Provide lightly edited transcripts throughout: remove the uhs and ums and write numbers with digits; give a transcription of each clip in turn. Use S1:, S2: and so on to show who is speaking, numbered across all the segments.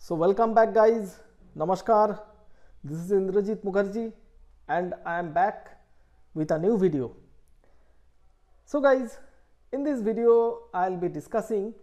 S1: So welcome back guys, Namaskar, this is Indrajit Mukherjee and I am back with a new video. So guys, in this video I will be discussing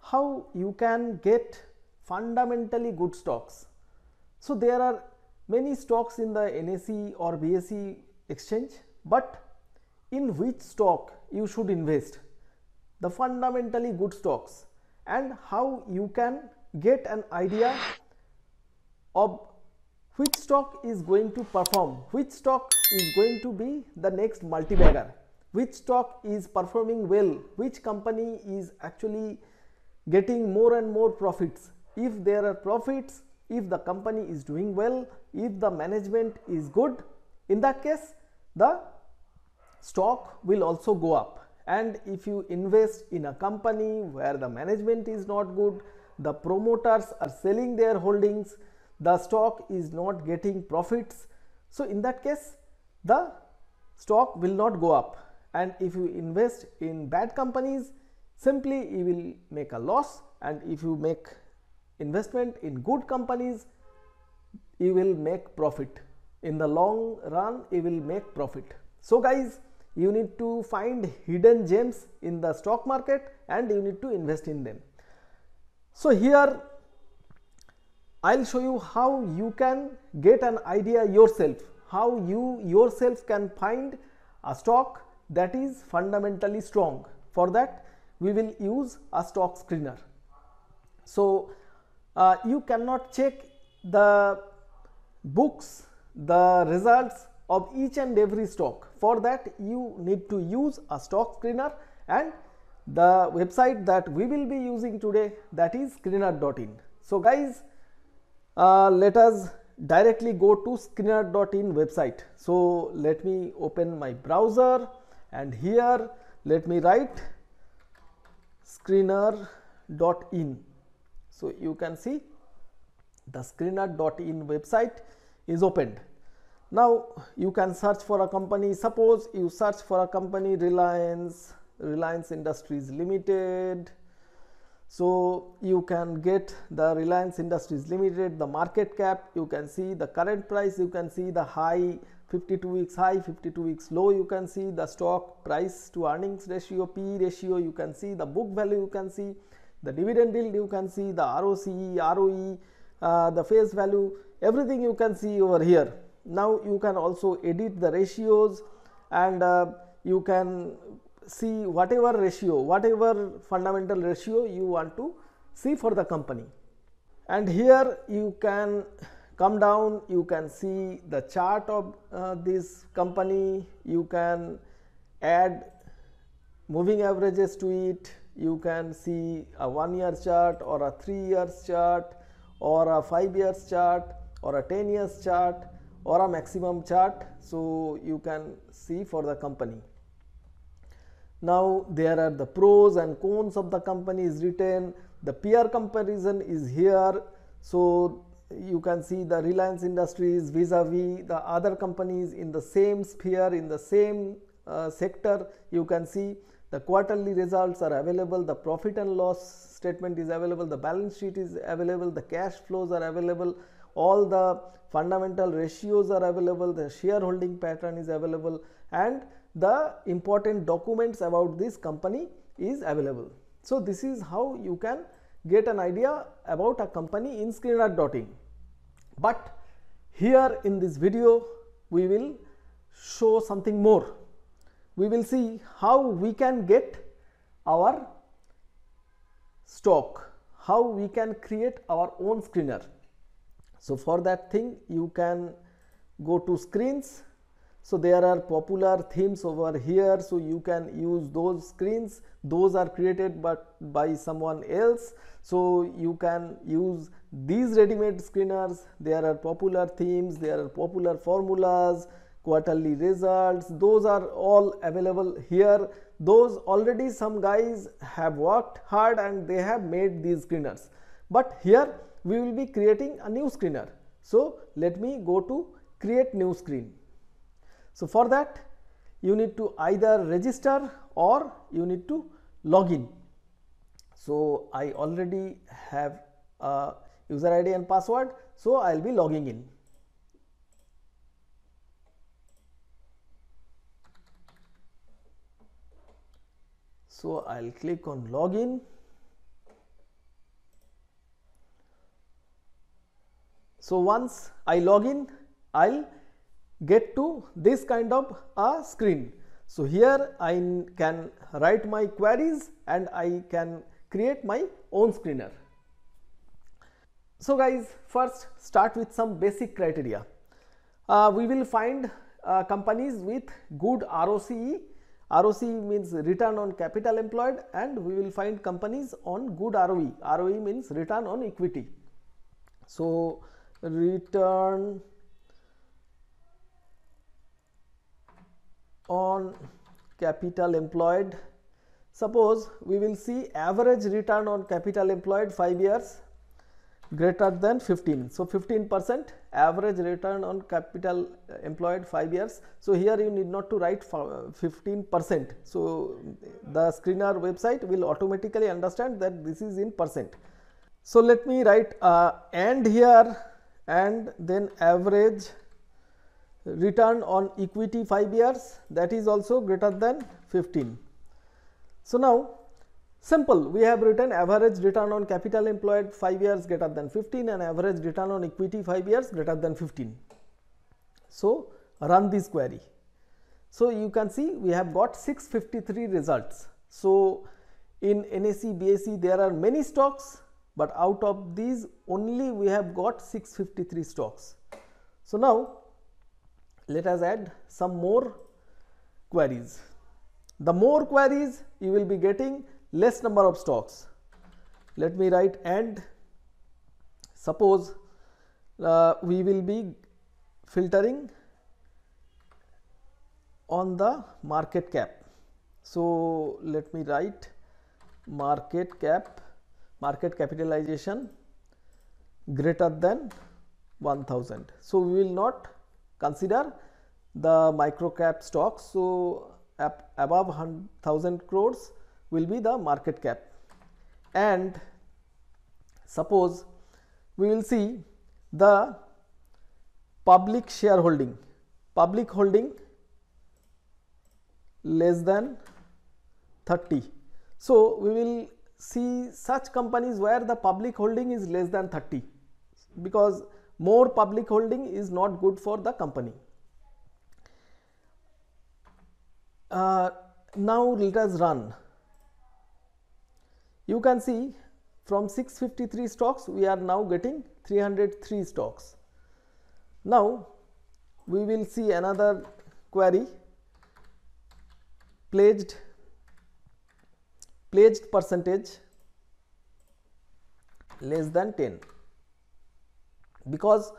S1: how you can get fundamentally good stocks. So there are many stocks in the NSE or BSE exchange, but in which stock you should invest, the fundamentally good stocks, and how you can get an idea of which stock is going to perform, which stock is going to be the next multi-bagger, which stock is performing well, which company is actually getting more and more profits. If there are profits, if the company is doing well, if the management is good, in that case the stock will also go up. And if you invest in a company where the management is not good, the promoters are selling their holdings, the stock is not getting profits, so in that case the stock will not go up. And if you invest in bad companies, simply you will make a loss, and if you make investment in good companies, you will make profit. In the long run you will make profit. So guys, you need to find hidden gems in the stock market and you need to invest in them. So here I'll show you how you can get an idea yourself, how you yourself can find a stock that is fundamentally strong. For that we will use a stock screener. So you cannot check the books, the results of each and every stock. For that you need to use a stock screener, and the website that we will be using today, that is screener.in. So guys, let us directly go to screener.in website. So let me open my browser and here let me write screener.in. So you can see the screener.in website is opened. Now you can search for a company. Suppose you search for a company Reliance Industries Limited. So you can get the Reliance Industries Limited, the market cap, you can see the current price, you can see the high, 52 weeks high, 52 weeks low, you can see the stock price to earnings ratio, P ratio, you can see the book value, you can see the dividend yield, you can see the ROCE, ROE, the face value, everything you can see over here. Now you can also edit the ratios, and you can see whatever ratio, whatever fundamental ratio you want to see for the company. And here you can come down, you can see the chart of this company, you can add moving averages to it, you can see a 1 year chart or a 3 years chart or a 5 years chart or a 10 years chart or a maximum chart. So you can see for the company. Now there are the pros and cons of the company is written, the peer comparison is here. So you can see the Reliance Industries vis-a-vis the other companies in the same sphere, in the same sector. You can see the quarterly results are available, the profit and loss statement is available, the balance sheet is available, the cash flows are available, all the fundamental ratios are available, the shareholding pattern is available, and the important documents about this company is available. So this is how you can get an idea about a company in screener.in. But here in this video we will show something more. We will see how we can get our stock, how we can create our own screener. So for that thing you can go to screens. So there are popular themes over here, so you can use those screens. Those are created but by someone else, so you can use these ready-made screeners. There are popular themes, there are popular formulas, quarterly results, those are all available here. Those already some guys have worked hard and they have made these screeners, but here we will be creating a new screener. So let me go to create new screen. So for that you need to either register or you need to log in. So I already have a user ID and password. So I'll be logging in. So I'll click on login. So once I log in, I'll get to this kind of a screen. So here I can write my queries and I can create my own screener. So guys, first start with some basic criteria. We will find companies with good ROCE. ROCE means return on capital employed, and we will find companies on good ROE. ROE means return on equity. So return on capital employed. Suppose we will see average return on capital employed 5 years greater than 15. So 15% average return on capital employed 5 years. So here you need not to write 15%. So the screener website will automatically understand that this is in percent. So let me write and here, and then average return on equity 5 years, that is also greater than 15. So now simple, we have written average return on capital employed 5 years greater than 15 and average return on equity 5 years greater than 15. So run this query. So you can see we have got 653 results. So in NSE, BSE there are many stocks, but out of these only we have got 653 stocks. So now let us add some more queries. The more queries, you will be getting less number of stocks. Let me write and. Suppose we will be filtering on the market cap. So let me write market cap, market capitalization greater than 1000. So we will not consider the micro cap stocks. So above 1000 crores will be the market cap. And suppose we will see the public shareholding, public holding less than 30. So we will see such companies where the public holding is less than 30, because more public holding is not good for the company. Now let us run. You can see from 653 stocks we are now getting 303 stocks. Now we will see another query, pledged percentage less than 10, because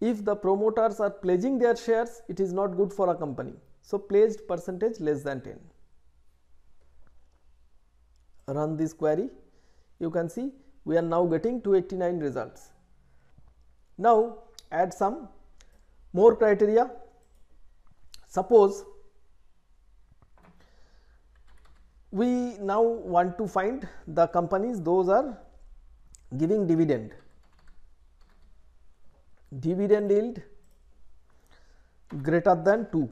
S1: if the promoters are pledging their shares, it is not good for a company. So pledged percentage less than 10. Run this query. You can see we are now getting 289 results. Now add some more criteria. Suppose we now want to find the companies those are giving dividend. Dividend yield greater than 2.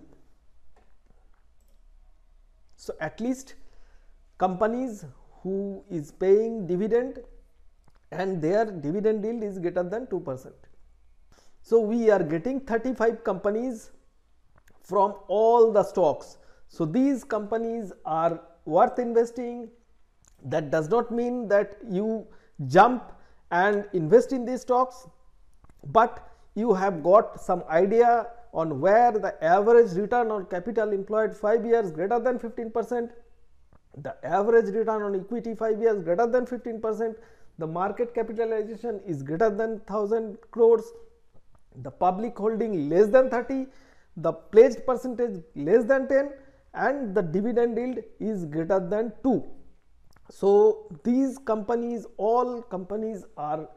S1: So at least companies who is paying dividend and their dividend yield is greater than 2%. So we are getting 35 companies from all the stocks. So these companies are worth investing. That does not mean that you jump and invest in these stocks, but you have got some idea on where the average return on capital employed 5 years greater than 15%, the average return on equity 5 years greater than 15%, the market capitalization is greater than 1000 crores, the public holding less than 30, the pledged percentage less than 10, and the dividend yield is greater than 2. So these companies, all companies are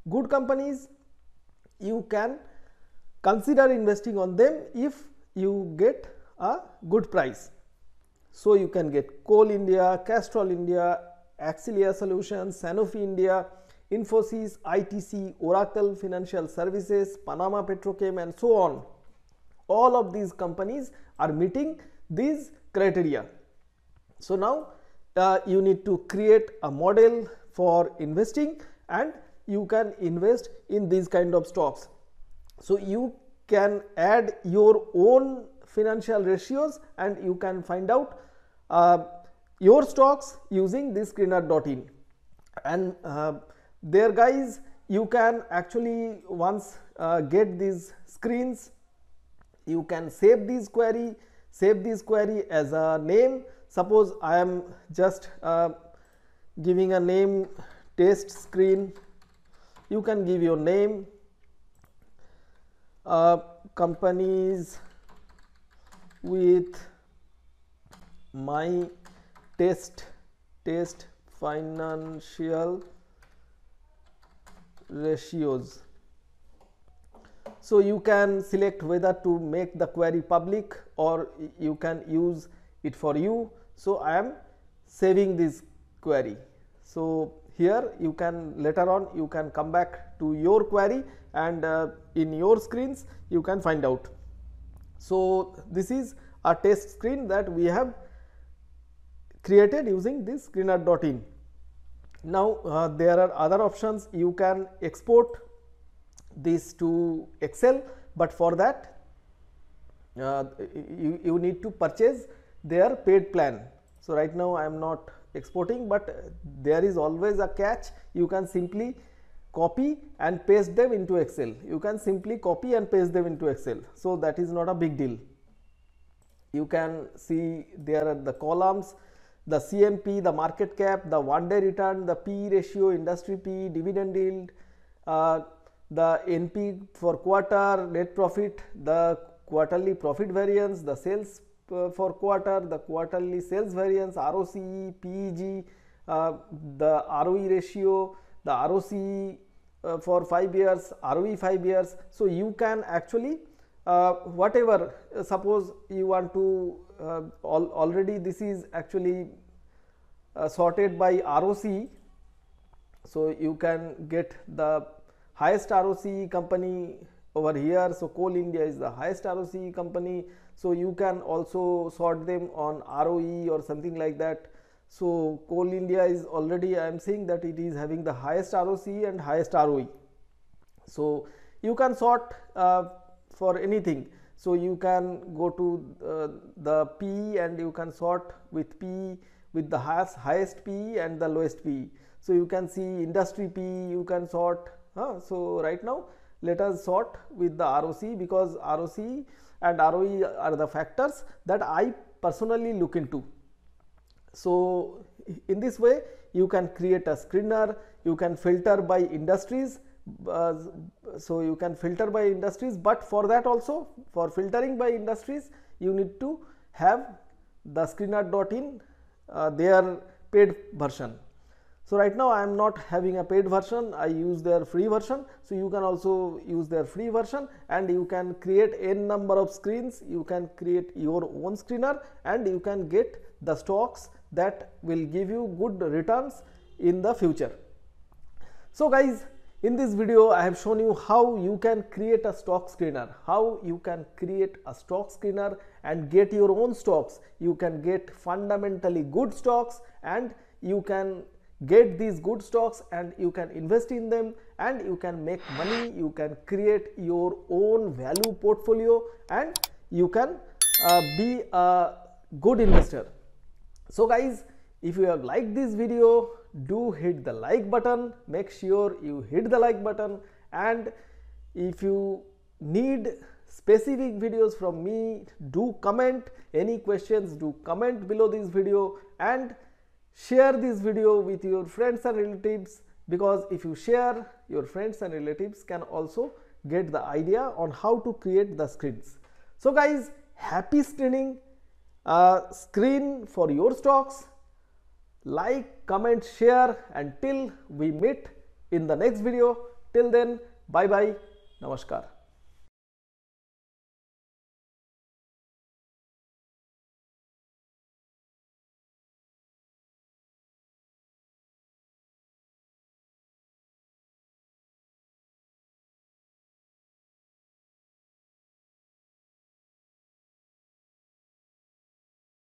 S1: good companies. You can consider investing on them if you get a good price. So you can get Coal India, Castrol India, Axilia Solutions, Sanofi India, Infosys, ITC, Oracle Financial Services, Panama Petrochem, and so on. All of these companies are meeting these criteria. So now you need to create a model for investing, and you can invest in these kind of stocks. So you can add your own financial ratios and you can find out your stocks using this screener.in. And there guys, you can actually once get these screens, you can save this query as a name. Suppose I am just giving a name test screen. You can give your name, companies with my test financial ratios. So you can select whether to make the query public or you can use it for you. So I am saving this query. So here you can later on you can come back to your query and in your screens you can find out. So this is a test screen that we have created using this screener.in. Now there are other options. You can export this to Excel, but for that you need to purchase their paid plan. So right now I am not exporting, but there is always a catch. You can simply copy and paste them into Excel. You can simply copy and paste them into Excel. So that is not a big deal. You can see there are the columns, the CMP, the market cap, the one-day return, the PE ratio, industry PE, dividend yield, the NP for quarter, net profit, the quarterly profit variance, the sales for quarter, the quarterly sales variance, ROCE, PEG, the ROE ratio, the ROCE for 5 years, ROE 5 years. So you can actually whatever, suppose you want to already this is actually sorted by ROCE. So you can get the highest ROCE company over here. So Coal India is the highest ROCE company. So you can also sort them on ROE or something like that. So Coal India is already, I am saying that it is having the highest ROCE and highest ROE. So you can sort for anything. So you can go to the PE and you can sort with PE with the highest PE and the lowest PE. So you can see industry PE, you can sort. So right now let us sort with the ROCE, because ROCE and ROE are the factors that I personally look into. So in this way you can create a screener. You can filter by industries. So you can filter by industries, but for that also, for filtering by industries, you need to have the screener.in their paid version. So right now I am not having a paid version, I use their free version. So you can also use their free version and you can create n number of screens. You can create your own screener and you can get the stocks that will give you good returns in the future. So guys, in this video I have shown you how you can create a stock screener, how you can create a stock screener and get your own stocks. You can get fundamentally good stocks and you can get these good stocks and you can invest in them and you can make money. You can create your own value portfolio and you can be a good investor. So guys, if you have liked this video, do hit the like button. Make sure you hit the like button, and if you need specific videos from me, do comment. Any questions, do comment below this video and share this video with your friends and relatives, because if you share, your friends and relatives can also get the idea on how to create the screens. So guys, happy screening. Screen for your stocks. Like, comment, share, until we meet in the next video. Till then, bye bye, namaskar.